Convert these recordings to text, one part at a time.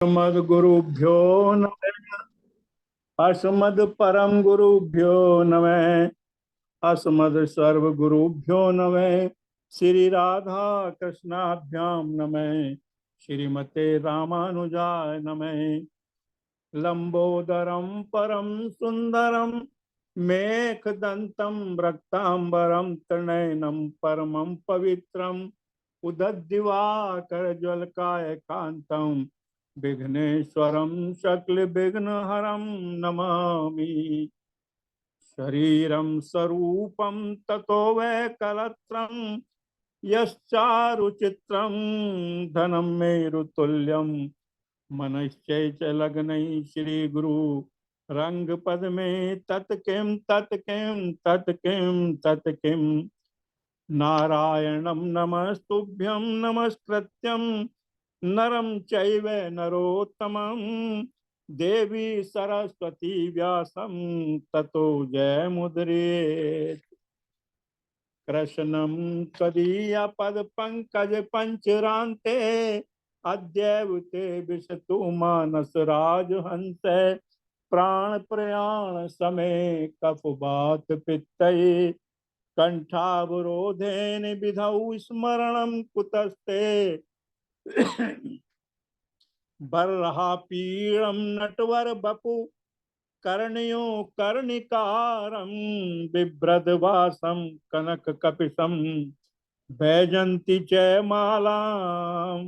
अस्मद्गुरुभ्यो नमः। अस्मद् परम गुरुभ्यो नमः। अस्मद् सर्वगुरुभ्यो नमः। श्री राधा कृष्णाभ्याम नमः। श्रीमते रामानुजाय नमः। लंबोदरम परम सुंदरम मेघदंतम रक्तांबरम त्रिनयनम परमं पवित्रम उदद्दिवाकर ज्वलकाय कांतम विघ्नेश्वरम शकल विघ्नहरम नमामि। शरीरं स्वरूपं ततो वै कलत्रं यश्चारुचित्रं धनं मेरुतुल्यं मनश्चैचलग्नै श्रीगुरु रंगपद्मे तत्किं नारायणं नमस्तुभ्यं नमस्कृत्यं नरं चैव नरोत्तमं देवी सरस्वती व्यासं ततो जयमुदीरयेत्। कृष्णं त्वदीयपदपङ्कजपञ्चरान्ते अद्यैव ते विशतु मानसराजहंस प्राणप्रयाण समे कफवातपित्तये कंठावरोधेन विधौ स्मरणं कुतस्ते बर्हा पीड़म नटवर बपु कर्णयो कर्णिकारं बिभ्रदवासं कनक कपिशं बैजंती च मालां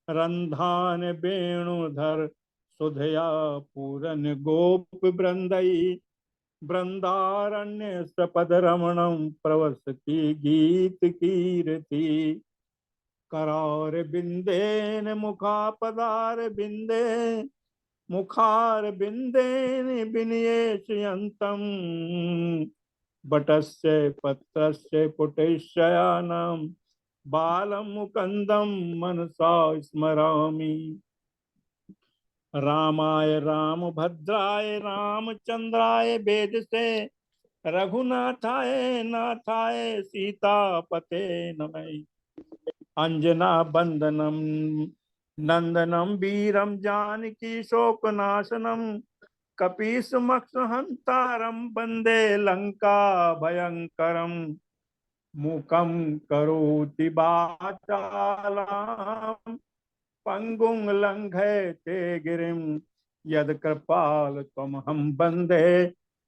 रंधान वेणुधर सुधया पूरन गोप वृंदई वृंदारण्य सपद रमणं प्रवसति गीत कीर्ति करार बिंदेन मुखापदार बिंदे मुखार बिंदेन विनियेशयन्तं बटस्य पत्रस्य पुटेशयानां बालं मुकंदं मनसा स्मरामि। रामाय रामभद्राय रामचंद्राय वेदसे रघुनाथाय नाथाय सीतापते नमः। अंजना बंदनम नंदनम वीरम जानकी शोकनाशनम कपीसमक्षहंतारम वंदे लंका भयंकरम मुखम करोति वाचालाम पंगुं लंघयते गिरिम यत्कृपाल तमहं वंदे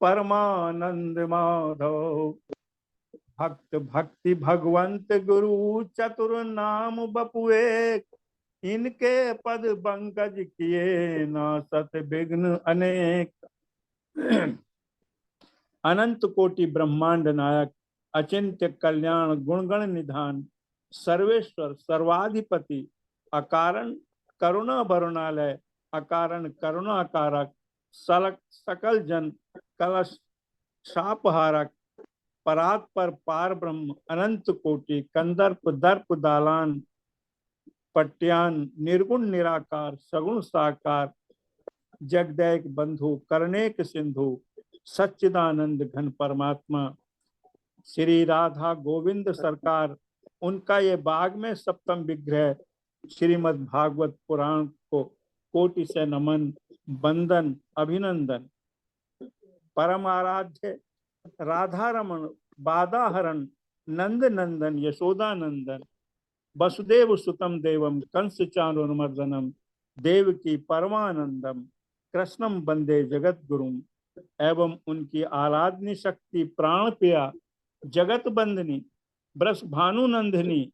परमानंद माधव। भक्त भक्ति भगवंत गुरु चतुर नाम बपुए इनके पद पंकज किए ना सत विघ्न अनेक। अनंत कोटि ब्रह्मांड नायक अचिंत्य कल्याण गुणगण निधान सर्वेश्वर सर्वाधिपति अकारण करुणा वरुणालय अकारण करुणा कारक सलक सकल जन कलश शापहारक परात पर पार ब्रह्म अनंत कोटि कंदर्प दर्प दालान पट्यान निर्गुण निराकार सगुण साकार जगदैक बंधु करनेक सिंधु सच्चिदानंद घन परमात्मा श्री राधा गोविंद सरकार उनका ये बाग में सप्तम विग्रह श्रीमद् भागवत पुराण को कोटि से नमन वंदन अभिनंदन। परम आराध्य राधा रमण बादाहरण नंद नंदन यशोदानंदन वसुदेव सुतम देवम कंस चाणूरमर्दनम देवकी परमानंदम कृष्णम वंदे जगत गुरुम एवं उनकी आराधनी शक्ति प्राण प्रिया जगत बंदनी ब्रस भानुनंदिनी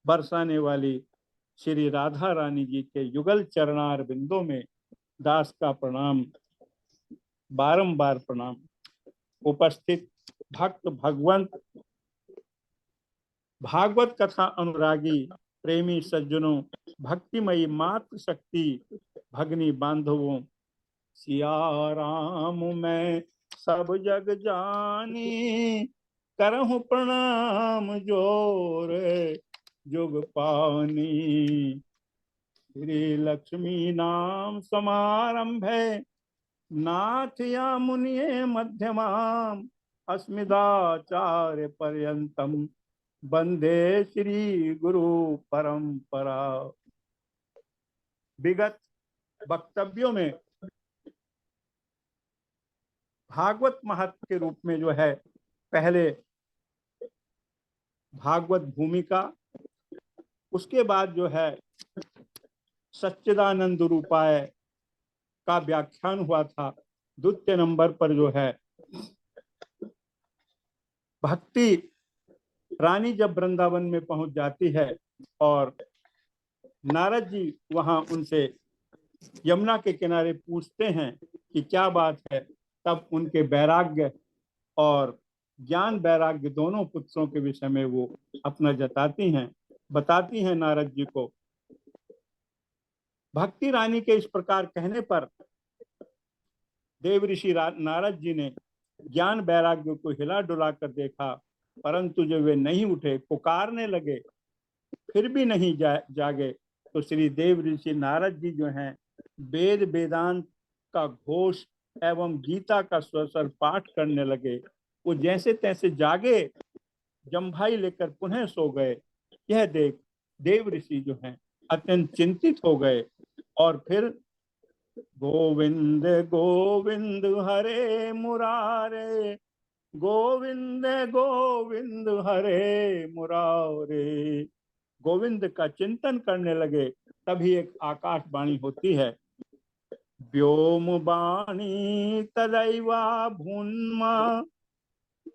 बरसाने वाली श्री राधा रानी जी के युगल चरणार बिंदों में दास का प्रणाम बारंबार प्रणाम। उपस्थित भक्त भगवंत भागवत कथा अनुरागी प्रेमी सज्जनों भक्तिमयी मात्र शक्ति भगनी बांधवों सिया राम मैं सब जग जानी करहूं प्रणाम जोर जुग पानी। श्री लक्ष्मी नाम समारंभ है नाथ या मुनिये मध्यमाम अस्मिदाचार्य पर्यंतम वंदे श्री गुरु परंपरा। विगत वक्तव्यों में भागवत महत्व के रूप में जो है पहले भागवत भूमिका, उसके बाद जो है सच्चिदानंद रूपाय का व्याख्यान हुआ था। द्वितीय नंबर पर जो है भक्ति रानी जब वृंदावन में पहुंच जाती है और नारद जी वहां उनसे यमुना के किनारे पूछते हैं कि क्या बात है, तब उनके वैराग्य और ज्ञान वैराग्य दोनों पुत्रों के विषय में वो अपना जताती हैं, बताती हैं नारद जी को। भक्ति रानी के इस प्रकार कहने पर देव ऋषि नारद जी ने ज्ञान वैराग्य को हिला डुला कर देखा, परंतु जब वे नहीं उठे, पुकारने लगे, फिर भी नहीं जागे, तो श्री देव ऋषि नारद जी जो हैं वेद वेदांत का घोष एवं गीता का स्वस्वर पाठ करने लगे। वो जैसे तैसे जागे, जम्भाई लेकर पुनः सो गए। यह देख देव ऋषि जो हैं अत्यंत चिंतित हो गए और फिर गोविंद गोविंद हरे मुरारे, गोविंद गोविंद हरे मुरारे, गोविंद का चिंतन करने लगे। तभी एक आकाशवाणी होती है, व्योम वाणी तदैवा भून्मा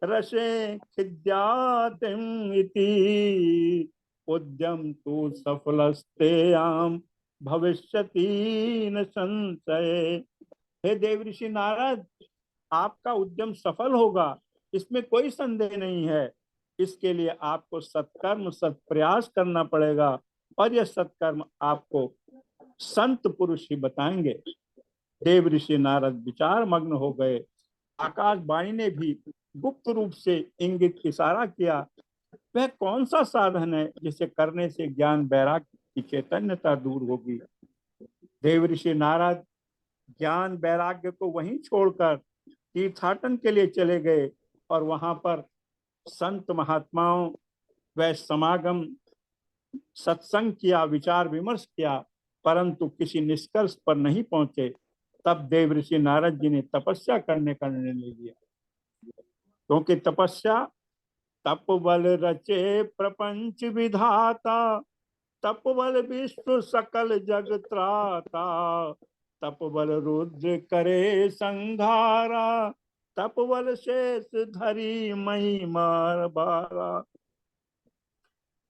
रसे खिद्यातिम इति, उद्यम तु सफलस्तेयाम भविष्यति न संशय। हे देव ऋषि नारद, आपका उद्यम सफल होगा, इसमें कोई संदेह नहीं है। इसके लिए आपको सत्कर्म सत्प्रयास करना पड़ेगा और यह सत्कर्म आपको संत पुरुष ही बताएंगे। देव ऋषि नारद विचार मग्न हो गए। आकाशवाणी ने भी गुप्त रूप से इंगित इशारा किया, वह कौन सा साधन है जिसे करने से ज्ञान वैराग्य की चैतन्यता दूर होगी। देव ऋषि नारद ज्ञान वैराग्य को वहीं छोड़कर तीर्थाटन के लिए चले गए और वहां पर संत महात्माओं व समागम सत्संग किया, विचार विमर्श किया, परंतु किसी निष्कर्ष पर नहीं पहुंचे। तब देव ऋषि नारद जी ने तपस्या करने का निर्णय लिया, क्योंकि तपस्या तप बल रचे प्रपंच विधाता, तप बल विश्व सकल जग त्राता, तप बल रुद्र करे संघारा, तप बल शेष धरी मई मार बारा।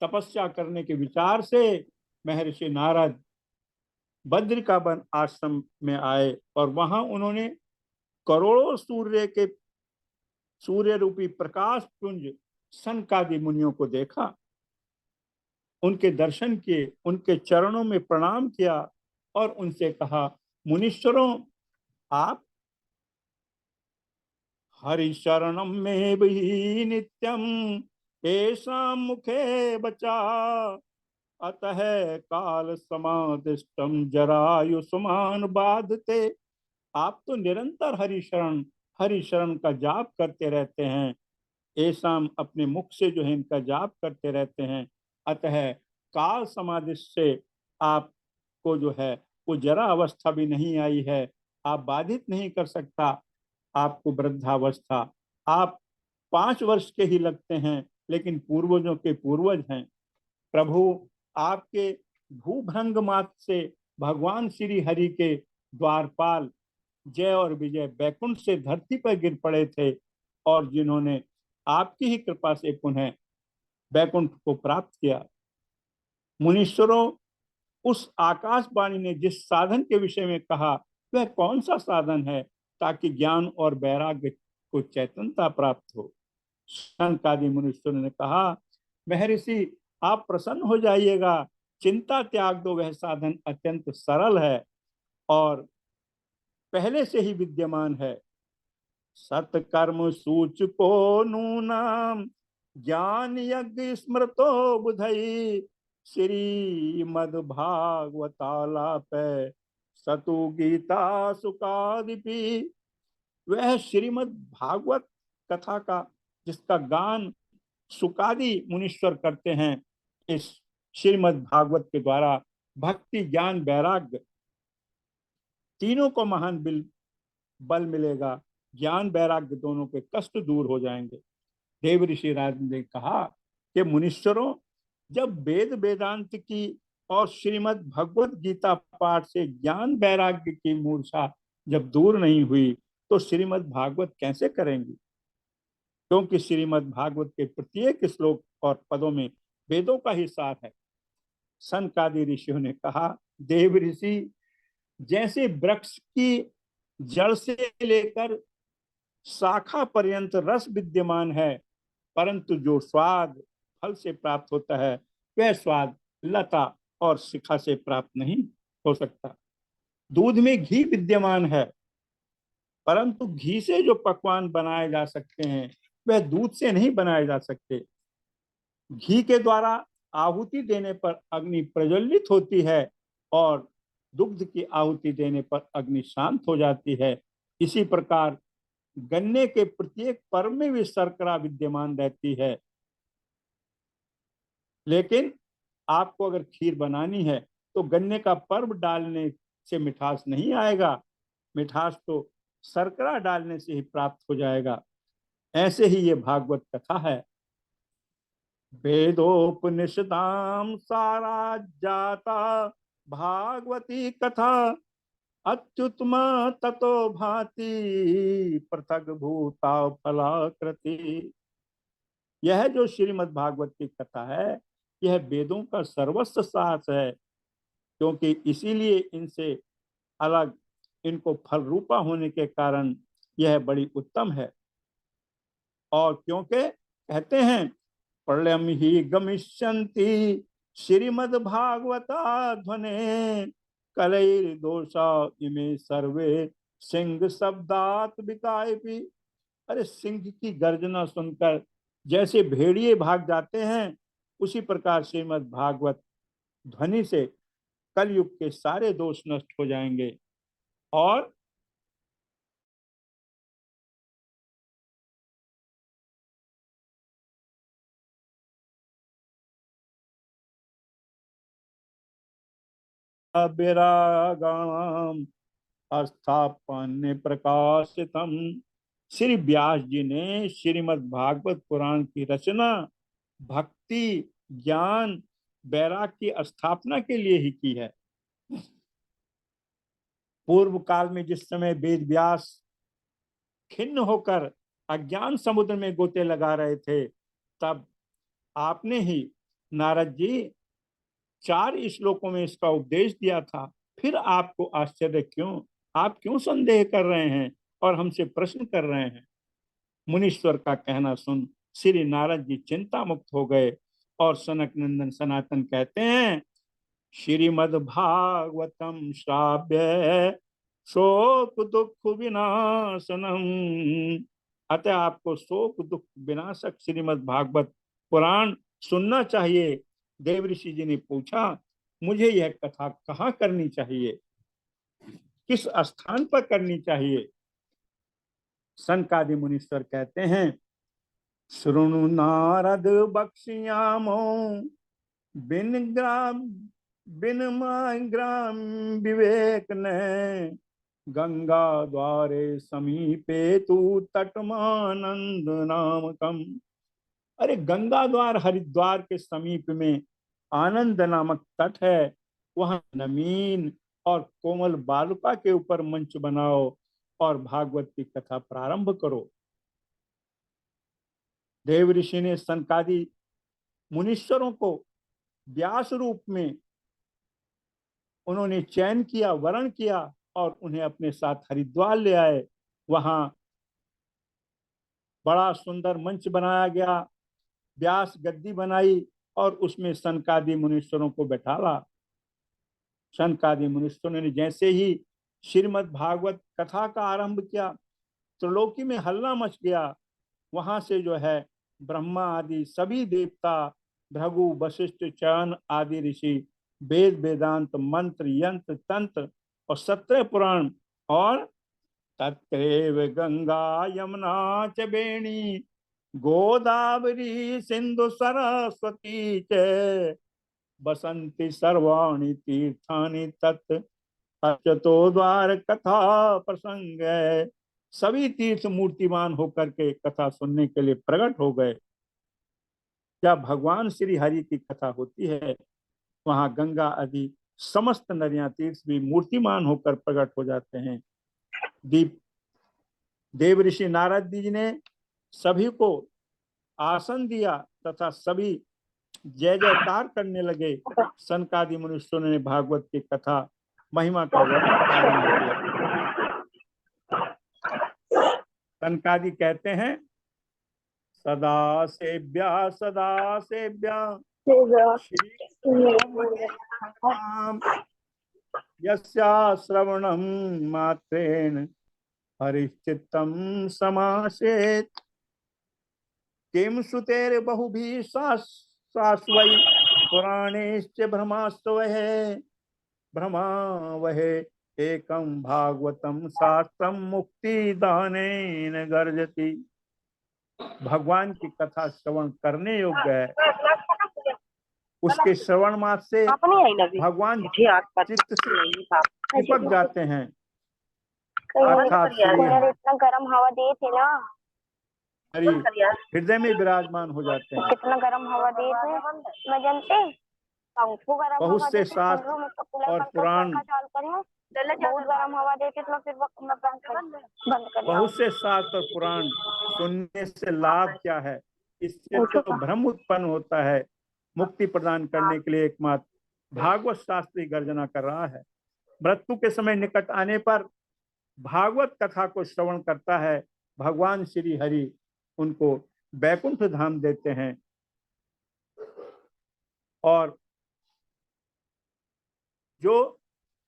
तपस्या करने के विचार से महर्षि नारद बद्रिकावन आश्रम में आए और वहां उन्होंने करोड़ों सूर्य रूपी प्रकाश पुंज सनकादि मुनियों को देखा, उनके दर्शन किए, उनके चरणों में प्रणाम किया और उनसे कहा, मुनीश्वरों, आप हरि शरणम में भी नित्यम ऐसा मुखे बचा, अतः काल समादिष्टम जरायुष्मान बाधते। आप तो निरंतर हरि शरण का जाप करते रहते हैं, ऐसा अपने मुख से जो है इनका जाप करते रहते हैं, अतः काल समाधि से आपको जो है वो जरा अवस्था भी नहीं आई है, आप बाधित नहीं कर सकता आपको वृद्धावस्था। आप 5 वर्ष के ही लगते हैं, लेकिन पूर्वजों के पूर्वज हैं। प्रभु आपके भूभृंग मात्र से भगवान श्री हरि के द्वारपाल जय और विजय बैकुंठ से धरती पर गिर पड़े थे और जिन्होंने आपकी ही कृपा से पुनः बैकुंठ को प्राप्त किया। मुनीश्वरों, उस आकाशवाणी ने जिस साधन के विषय में कहा, वह कौन सा साधन है ताकि ज्ञान और वैराग्य को चैतन्यता प्राप्त हो। शंकादि मुनीश्वरों ने कहा, महर्षि आप प्रसन्न हो जाइएगा, चिंता त्याग दो, वह साधन अत्यंत सरल है और पहले से ही विद्यमान है। सत्कर्म सूचको नूनाम ज्ञान यज्ञ स्मृतो बुधई, श्रीमद् भागवतालाप सतु गीता सुकादिपि। वह श्रीमद् भागवत कथा का जिसका गान सुकादि मुनीश्वर करते हैं, इस श्रीमद् भागवत के द्वारा भक्ति ज्ञान वैराग्य तीनों को महान बल मिलेगा, ज्ञान वैराग्य दोनों के कष्ट दूर हो जाएंगे। देव ऋषि राज ने कहा कि मुनीश्वरों, जब वेद वेदांत की और श्रीमद् भगवत गीता पाठ से ज्ञान वैराग्य की मूर्छा जब दूर नहीं हुई तो श्रीमद् भागवत कैसे करेंगी? क्योंकि श्रीमद् भागवत के प्रत्येक श्लोक और पदों में वेदों का ही सार है। सनकादि ऋषियों ने कहा, देव ऋषि, जैसे वृक्ष की जड़ से लेकर शाखा पर्यंत रस विद्यमान है, परंतु जो स्वाद फल से प्राप्त होता है वह स्वाद लता और शिखा से प्राप्त नहीं हो सकता। दूध में घी विद्यमान है, परंतु घी से जो पकवान बनाए जा सकते हैं वह दूध से नहीं बनाए जा सकते। घी के द्वारा आहुति देने पर अग्नि प्रज्वलित होती है और दुग्ध की आहुति देने पर अग्नि शांत हो जाती है। इसी प्रकार गन्ने के प्रत्येक पर्व में भी शर्करा विद्यमान रहती है, लेकिन आपको अगर खीर बनानी है तो गन्ने का पर्व डालने से मिठास नहीं आएगा, मिठास तो शर्करा डालने से ही प्राप्त हो जाएगा। ऐसे ही ये भागवत कथा है। वेदोपनिषदाम सारा जाता भागवती कथा, अत्युत्तम ततो भांति पृथक भूता फलाकृति। यह जो श्रीमद् भागवत की कथा है, यह वेदों का सर्वस्व सार है, क्योंकि इसीलिए इनसे अलग, इनको फल रूपा होने के कारण यह बड़ी उत्तम है। और क्योंकि कहते हैं प्रलयम ही गमिष्यन्ति श्रीमद् भागवता ध्वने, कलैर दोषा इमे सर्वे सिंह शब्दात विकायपि। अरे सिंह की गर्जना सुनकर जैसे भेड़िए भाग जाते हैं, उसी प्रकार श्रीमद् भागवत ध्वनि से कलयुग के सारे दोष नष्ट हो जाएंगे। और विरागाम स्थापन्य प्रकाशितम। श्री व्यास जी ने श्रीमद् भागवत पुराण की रचना भक्ति, ज्ञान, वैराग्य की स्थापना के लिए ही की है। पूर्व काल में जिस समय वेद व्यास खिन्न होकर अज्ञान समुद्र में गोते लगा रहे थे, तब आपने ही नारद जी 4 श्लोकों में इसका उपदेश दिया था। फिर आपको आश्चर्य क्यों? आप क्यों संदेह कर रहे हैं और हमसे प्रश्न कर रहे हैं? मुनीश्वर का कहना सुन श्री नारद जी चिंता मुक्त हो गए और सनक नंदन सनातन कहते हैं, श्रीमद् भागवतम श्राव्य शोक दुख विनाशनम। अतः आपको शोक दुख विनाशक श्रीमद् भागवत पुराण सुनना चाहिए। देव ऋषि जी ने पूछा, मुझे यह कथा कहाँ करनी चाहिए, किस स्थान पर करनी चाहिए? सनकादि मुनीश्वर कहते हैं, श्रृणु नारद बक्ष्यामो बिन ग्राम बिन ग्राम विवेक ने, गंगा द्वारे समीपे तू तटमानंद नामकम। अरे गंगा द्वार हरिद्वार के समीप में आनंद नामक तट है, वहां नमीन और कोमल बालुका के ऊपर मंच बनाओ और भागवत की कथा प्रारंभ करो। देव ऋषि ने सनकादि मुनीश्वरों को व्यास रूप में उन्होंने चयन किया, वरण किया और उन्हें अपने साथ हरिद्वार ले आए। वहां बड़ा सुंदर मंच बनाया गया, व्यास गद्दी बनाई और उसमें सनकादि मुनीश्वरों को बैठाला। सनकादि मुनीश्वरों ने जैसे ही श्रीमद् भागवत कथा का आरंभ किया, त्रिलोकी में हल्ला मच गया। वहां से जो है ब्रह्मा आदि सभी देवता, भृगु वशिष्ठ चयन आदि ऋषि, वेद वेदांत मंत्र यंत्र तंत्र और 17 पुराण और तत्रैव गंगा यमुना च बेणी गोदावरी सिंधु सरस्वती च बसंती सर्वाणि तीर्थानि तत् अच्युतो द्वार कथा प्रसंग है। सभी तीर्थ मूर्तिमान होकर के कथा सुनने के लिए प्रकट हो गए। जब भगवान श्री हरि की कथा होती है, वहां गंगा आदि समस्त नदियां तीर्थ भी मूर्तिमान होकर प्रकट हो जाते हैं। दीप देव ऋषि नारद जी ने सभी को आसन दिया तथा सभी जय जयकार करने लगे। सनकादि मनुष्यों ने भागवत की कथा महिमा का वर्णन आरंभ किया। सनकादि कहते हैं, सदा सेव्या श्री यस्या श्रवणं मात्रेण हरिश्चित्तं समासेत्। किम सुतेर बहुभिः सास्वै पुराणेश्च भ्रमास्वः। भ्रमा वह एकम भागवतम शास्त्रम मुक्ति दानेन गर्जति। भगवान की कथा श्रवण करने योग्य है। उसके श्रवण मात्र से भगवान चित्त से चिपक जाते हैं। अर्थात इतना गर्म हवा दिए थे ना, हृदय में विराजमान हो जाते हैं। कितना गर्म हवा दिए थे मैं जानते। बहुत से शास्त्र और पुराण, बहुत गर्म हवा देते तो फिर मैं बंद कर। बहुत से शास्त्र और पुराण सुनने से लाभ क्या है? इससे तो भ्रम उत्पन्न होता है। मुक्ति प्रदान करने के लिए एकमात्र भागवत शास्त्री गर्जना कर रहा है। मृत्यु के समय निकट आने पर भागवत कथा को श्रवण करता है, भगवान श्री हरि उनको बैकुंठ धाम देते हैं और जो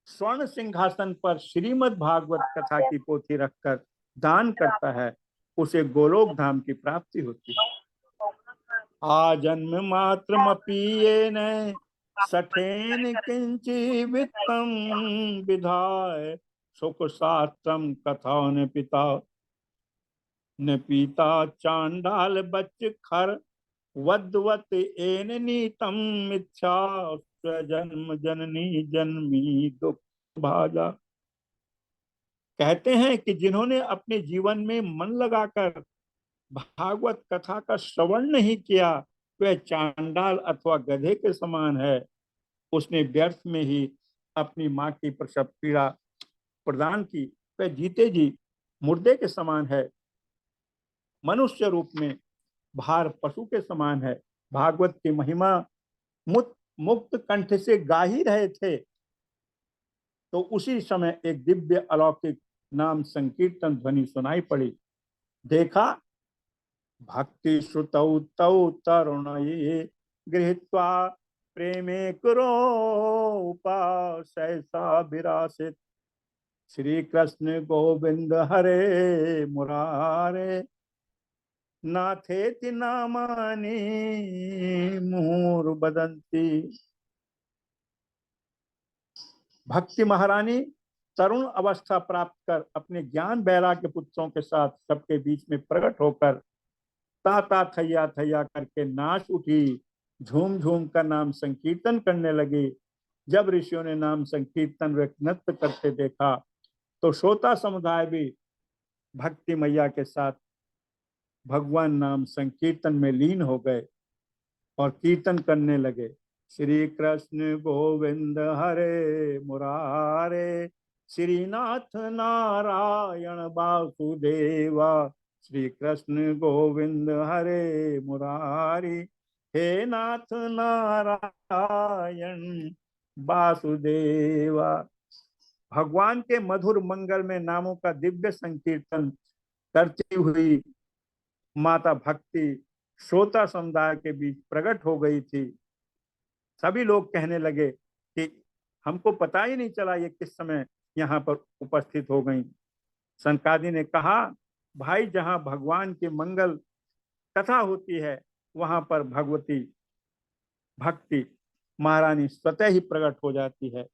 स्वर्ण सिंहासन पर श्रीमद् भागवत कथा की पोथी रखकर दान करता है, उसे गोलोक धाम की प्राप्ति होती है। आजन्म मात्रमपीयेन सठेन किंचि वित्तम विधाय सुख शास्त्रम कथा न पिता न पीता चांडाल बच्च खर वद्वत एन नीतम मिथ्या जन्म जननी जन्मी दुख भाजा। कहते हैं कि जिन्होंने अपने जीवन में मन लगाकर भागवत कथा का श्रवण नहीं किया, वह चांडाल अथवा गधे के समान है। उसने व्यर्थ में ही अपनी माँ की प्रसव पीड़ा प्रदान की। वह जीते जी मुर्दे के समान है। मनुष्य रूप में भार पशु के समान है। भागवत की महिमा मुक्त कंठ से गा ही रहे थे तो उसी समय एक दिव्य अलौकिक नाम संकीर्तन ध्वनि सुनाई पड़ी। देखा, भक्ति श्रुतौ तौ तरुणये गृहीत्वा प्रेमे कुरो उपासैसा विरासित। श्री कृष्ण गोविंद हरे मुरारे नाथेति नामानि मुहुर्वदन्ति। भक्ति महारानी तरुण अवस्था प्राप्त कर अपने ज्ञान वैराग्य पुत्रों के साथ सबके बीच में प्रकट होकर ताता थैया थैया करके नाच उठी, झूम झूम कर नाम संकीर्तन करने लगी। जब ऋषियों ने नाम संकीर्तन व नृत्य करते देखा तो श्रोता समुदाय भी भक्ति मैया के साथ भगवान नाम संकीर्तन में लीन हो गए और कीर्तन करने लगे। श्री कृष्ण गोविंद हरे मुरारे श्रीनाथ नारायण वासुदेवा। श्री कृष्ण गोविंद हरे मुरारी हे नाथ नारायण वासुदेवा। भगवान के मधुर मंगल में नामों का दिव्य संकीर्तन करती हुई माता भक्ति श्रोता समुदाय के बीच प्रकट हो गई थी। सभी लोग कहने लगे कि हमको पता ही नहीं चला ये किस समय यहाँ पर उपस्थित हो गई। सनकादि ने कहा, भाई जहाँ भगवान की मंगल कथा होती है वहां पर भगवती भक्ति महारानी स्वतः ही प्रकट हो जाती है।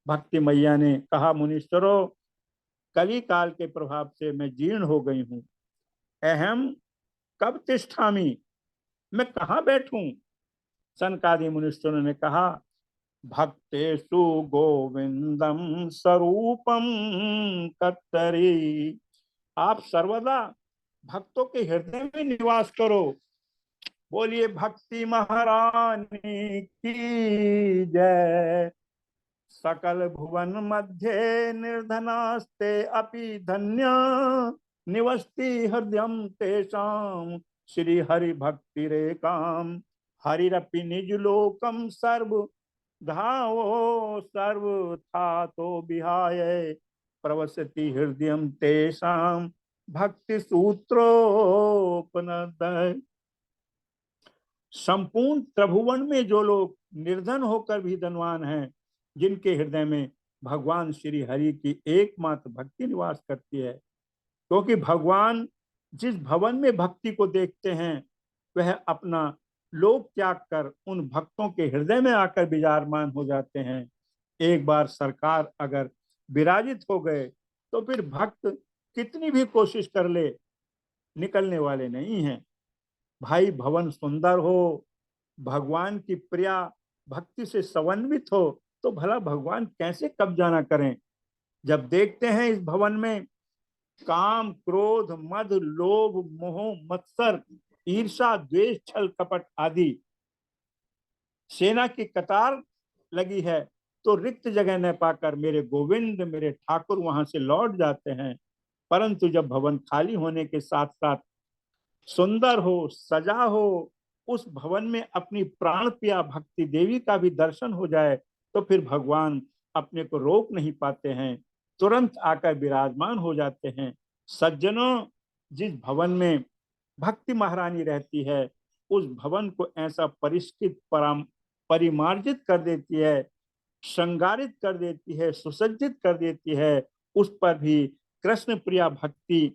भक्ति मैया ने कहा, मुनीश्वरों, कली काल के प्रभाव से मैं जीर्ण हो गई हूँ। अहम कब तिष्ठामी, मैं कहाँ बैठूं? सनकादि मुनीश्वरों ने कहा, भक्तेषु गोविंदम स्वरूपम कत्तरी। आप सर्वदा भक्तों के हृदय में निवास करो। बोलिए भक्ति महारानी की जय। सकल भुवन मध्य निर्धनास्ते अपि धन्य निवसति हृदयम तेषाम श्री हरि भक्ति रेखाम। हरिरपि निज लोकम सर्व धावो सर्वथा तो विहाय प्रवसति हृदयम तेषाम भक्ति सूत्रोपनदय। संपूर्ण त्रिभुवन में जो लोग निर्धन होकर भी धनवान हैं, जिनके हृदय में भगवान श्री हरि की एकमात्र भक्ति निवास करती है, क्योंकि भगवान जिस भवन में भक्ति को देखते हैं वह अपना लोक त्याग कर उन भक्तों के हृदय में आकर विराजमान हो जाते हैं। एक बार सरकार अगर विराजित हो गए तो फिर भक्त कितनी भी कोशिश कर ले, निकलने वाले नहीं हैं। भाई भवन सुंदर हो, भगवान की प्रिया भक्ति से समन्वित हो, तो भला भगवान कैसे कब्जा ना करें। जब देखते हैं इस भवन में काम क्रोध मद लोभ मोह मत्सर ईर्षा द्वेष छल कपट आदि सेना की कतार लगी है, तो रिक्त जगह न पाकर मेरे गोविंद मेरे ठाकुर वहां से लौट जाते हैं। परंतु जब भवन खाली होने के साथ साथ सुंदर हो सजा हो, उस भवन में अपनी प्राण प्रिया भक्ति देवी का भी दर्शन हो जाए, तो फिर भगवान अपने को रोक नहीं पाते हैं, तुरंत आकर विराजमान हो जाते हैं। सज्जनों, जिस भवन में भक्ति महारानी रहती है, उस भवन को ऐसा परिष्कृत परिमार्जित कर देती है, श्रृंगारित कर देती है, सुसज्जित कर देती है। उस पर भी कृष्ण प्रिया भक्ति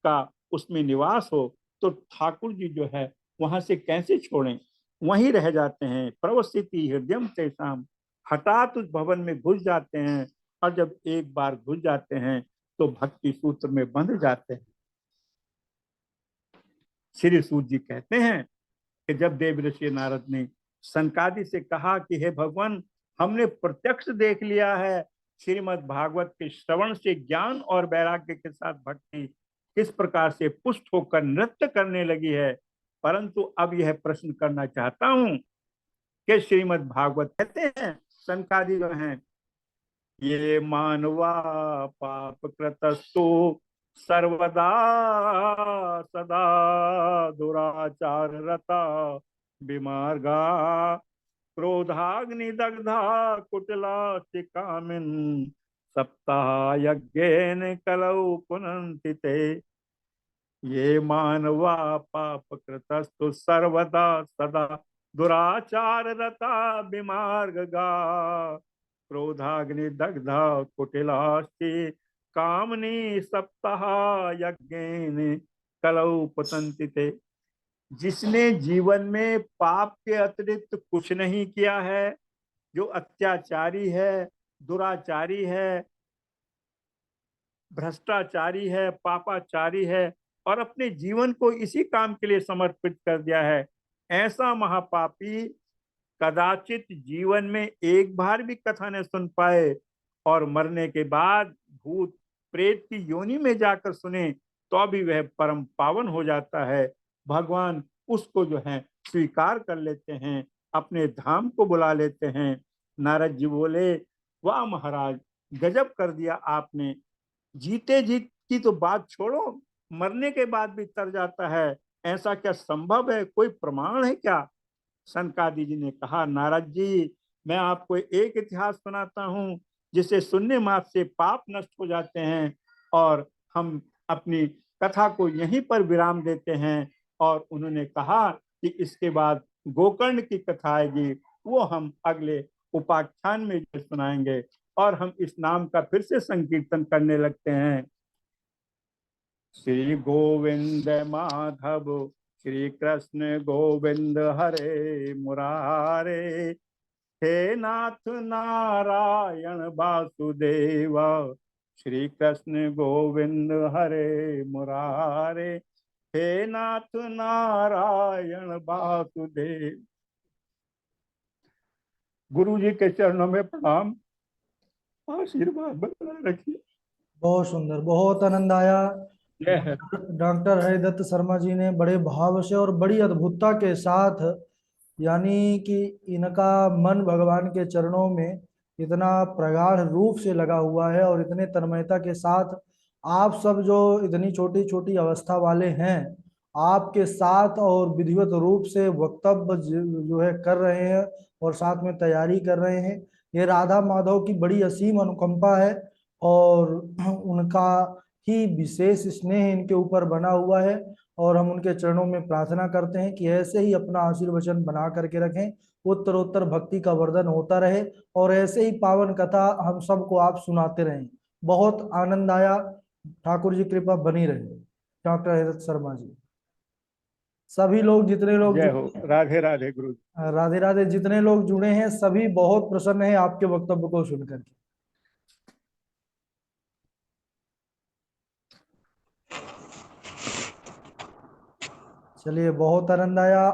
का उसमें निवास हो, तो ठाकुर जी जो है वहां से कैसे छोड़ें, वहीं रह जाते हैं। प्रवसिति हृदयम तेषाम, हठात उस भवन में घुस जाते हैं, और जब एक बार घुस जाते हैं तो भक्ति सूत्र में बंध जाते हैं। श्री सूत जी कहते हैं कि जब देव ऋषि नारद ने सनकादि से कहा कि हे भगवान, हमने प्रत्यक्ष देख लिया है श्रीमद् भागवत के श्रवण से ज्ञान और वैराग्य के साथ भक्ति किस प्रकार से पुष्ट होकर नृत्य करने लगी है, परंतु अब यह प्रश्न करना चाहता हूं कि श्रीमद् भागवत कहते हैं सनकादि जो हैं, ये मानवा पाप कृतस्तु सर्वदा सदा दुराचार रता विमार्गा क्रोधाग्नि दग्धा कुटिला कामिन सप्ताह यज्ञेन कलौ पुनन्ति ते। ये मानवा पाप कृतस्तु सर्वदा सदा दुराचार रता विमार्गा क्रोधाग्नि दग्धा कुटिलास्ति कामनी सप्ताह यज्ञेन कलौ पतन्ति ते। जिसने जीवन में पाप के अतिरिक्त कुछ नहीं किया है, जो अत्याचारी है, दुराचारी है, भ्रष्टाचारी है, पापाचारी है, और अपने जीवन को इसी काम के लिए समर्पित कर दिया है, ऐसा महापापी कदाचित जीवन में एक बार भी कथा न सुन पाए, और मरने के बाद भूत प्रेत की योनि में जाकर सुने तो भी वह परम पावन हो जाता है। भगवान उसको जो है स्वीकार कर लेते हैं, अपने धाम को बुला लेते हैं। नारद जी बोले, वाह महाराज, गजब कर दिया आपने। जीते जी की तो बात छोड़ो, मरने के बाद भी तर जाता है, ऐसा क्या संभव है? कोई प्रमाण है क्या? सनकादि जी ने कहा, नारद जी, मैं आपको एक इतिहास सुनाता हूँ जिसे सुनने मात्र से पाप नष्ट हो जाते हैं, और हम अपनी कथा को यहीं पर विराम देते हैं। और उन्होंने कहा कि इसके बाद गोकर्ण की कथा आएगी, वो हम अगले उपाख्यान में जो सुनाएंगे, और हम इस नाम का फिर से संकीर्तन करने लगते हैं। श्री गोविंद माधव श्री कृष्ण गोविंद हरे मुरारे, हे नाथ नारायण वासुदेव श्री कृष्ण गोविंद हरे मुरारे, हे नाथ नारायण वासुदेव। गुरु जी के चरणों में प्रणाम, आशीर्वाद बनाए रखिए। बहुत सुंदर, बहुत आनंद आया। जय है। डॉक्टर हरिदत्त शर्मा जी ने बड़े भाव से और बड़ी अद्भुतता के साथ, यानी कि इनका मन भगवान के चरणों में इतना प्रगाढ़ रूप से लगा हुआ है और इतने तन्मयता के साथ आप सब जो इतनी छोटी छोटी अवस्था वाले हैं, आपके साथ और विधिवत रूप से वक्तव्य जो है कर रहे हैं और साथ में तैयारी कर रहे हैं। ये राधा माधव की बड़ी असीम अनुकंपा है और उनका ही विशेष स्नेह इनके ऊपर बना हुआ है। और हम उनके चरणों में प्रार्थना करते हैं कि ऐसे ही अपना आशीर्वचन बना करके रखें, उत्तरोत्तर भक्ति का वर्धन होता रहे और ऐसे ही पावन कथा हम सबको आप सुनाते रहें। बहुत आनंद आया। ठाकुर जी कृपा बनी रहे। डॉक्टर हरिदत्त शर्मा जी, सभी लोग जितने लोग जय हो। राधे राधे गुरु जी। राधे राधे, जितने लोग जुड़े हैं सभी बहुत प्रसन्न हैं आपके वक्तव्य को सुनकर के। चलिए, बहुत आनंद आया।